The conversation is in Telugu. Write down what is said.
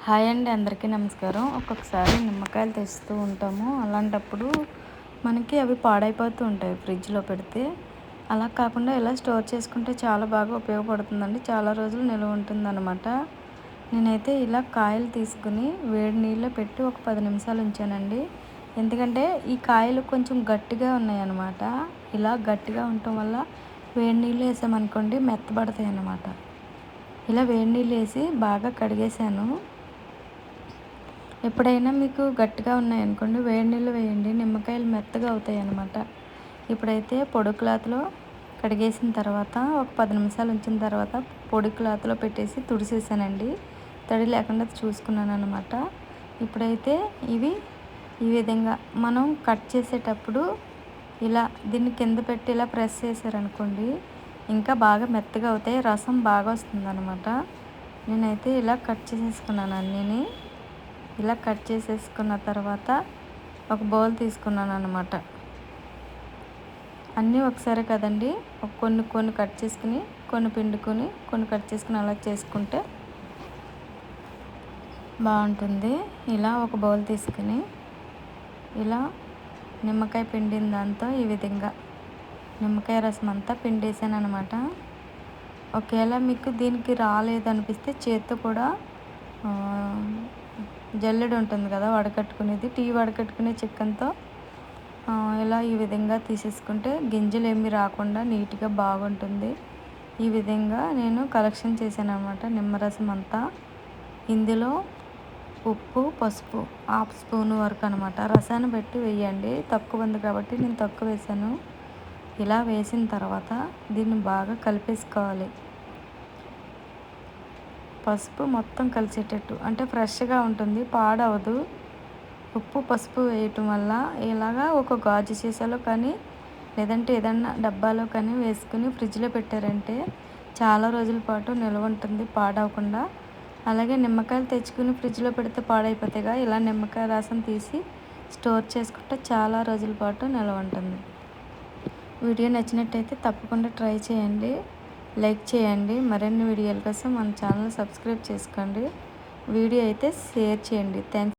హాయ్ అండి, అందరికీ నమస్కారం. ఒక్కొక్కసారి నిమ్మకాయలు తెస్తూ ఉంటాము. అలాంటప్పుడు మనకి అవి పాడైపోతూ ఉంటాయి ఫ్రిడ్జ్లో పెడితే. అలా కాకుండా ఇలా స్టోర్ చేసుకుంటే చాలా బాగా ఉపయోగపడుతుందండి. చాలా రోజులు నిల్వ ఉంటుందన్నమాట. నేనైతే ఇలా కాయలు తీసుకుని వేడి నీళ్ళలో పెట్టి ఒక 10 నిమిషాలు ఉంచానండి. ఎందుకంటే ఈ కాయలు కొంచెం గట్టిగా ఉన్నాయన్నమాట. ఇలా గట్టిగా ఉండటం వల్ల వేడి నీళ్ళు వేసామనుకోండి మెత్తబడతాయి అన్నమాట. ఇలా వేడి నీళ్ళు వేసి బాగా కడిగేసాను. ఎప్పుడైనా మీకు గట్టిగా ఉన్నాయనుకోండి వేడి నీళ్ళు వేయండి, నిమ్మకాయలు మెత్తగా అవుతాయి అన్నమాట. ఇప్పుడైతే పొడి క్లాత్లో కడిగేసిన తర్వాత ఒక 10 నిమిషాలు ఉంచిన తర్వాత పొడి క్లాత్లో పెట్టేసి తుడిసేసానండి. తడి లేకుండా చూసుకున్నాను అనమాట. ఇప్పుడైతే ఇవి ఈ విధంగా మనం కట్ చేసేటప్పుడు ఇలా దీన్ని కింద పెట్టి ఇలా ప్రెస్ చేశారనుకోండి ఇంకా బాగా మెత్తగా అవుతాయి, రసం బాగా వస్తుంది అనమాట. నేనైతే ఇలా కట్ చేసేసుకున్నాను అన్నీని. ఇలా కట్ చేసేసుకున్న తర్వాత ఒక బౌల్ తీసుకున్నాను అనమాట. అన్నీ ఒకసారి కదండి, కొన్ని కొన్ని కట్ చేసుకుని కొన్ని పిండుకొని కొన్ని కట్ చేసుకుని అలా చేసుకుంటే బాగుంటుంది. ఇలా ఒక బౌల్ తీసుకుని ఇలా నిమ్మకాయ పిండిన దాంతో ఈ విధంగా నిమ్మకాయ రసం అంతా పిండేసాను అనమాట. ఒకవేళ మీకు దీనికి రాలేదనిపిస్తే చేత్తో కూడా జల్లెడ ఉంటుంది కదా వడకట్టుకునేది, టీ వడకట్టుకునే చికెన్తో ఇలా ఈ విధంగా తీసేసుకుంటే గింజలు ఏమీ రాకుండా నీట్గా బాగుంటుంది. ఈ విధంగా నేను కలెక్షన్ చేశాను అనమాట నిమ్మరసం అంతా. ఇందులో ఉప్పు, పసుపు 1/2 స్పూన్ వరకు అనమాట. రసాన్ని బట్టి వేయండి, తక్కువ ఉంది కాబట్టి నేను తక్కువ వేసాను. ఇలా వేసిన తర్వాత దీన్ని బాగా కలిపేసుకోవాలి. పసుపు మొత్తం కలిసేటట్టు, అంటే ఫ్రెష్గా ఉంటుంది, పాడవదు. ఉప్పు పసుపు వేయటం వల్ల ఇలాగా ఒక గాజు సీసాలో కానీ లేదంటే ఏదన్నా డబ్బాలో కానీ వేసుకుని ఫ్రిడ్జ్లో పెట్టారంటే చాలా రోజుల పాటు నిల్వ ఉంటుంది పాడవకుండా. అలాగే నిమ్మకాయలు తెచ్చుకుని ఫ్రిడ్జ్లో పెడితే పాడైపోతాయిగా, ఇలా నిమ్మకాయ రసం తీసి స్టోర్ చేసుకుంటే చాలా రోజుల పాటు నిల్వ ఉంటుంది. వీడియో నచ్చినట్టయితే తప్పకుండా ట్రై చేయండి, లైక్ చేయండి. మరిన్ని వీడియోల కోసం మన ఛానల్ సబ్స్క్రైబ్ చేసుకోండి. వీడియో అయితే షేర్ చేయండి. థ్యాంక్స్.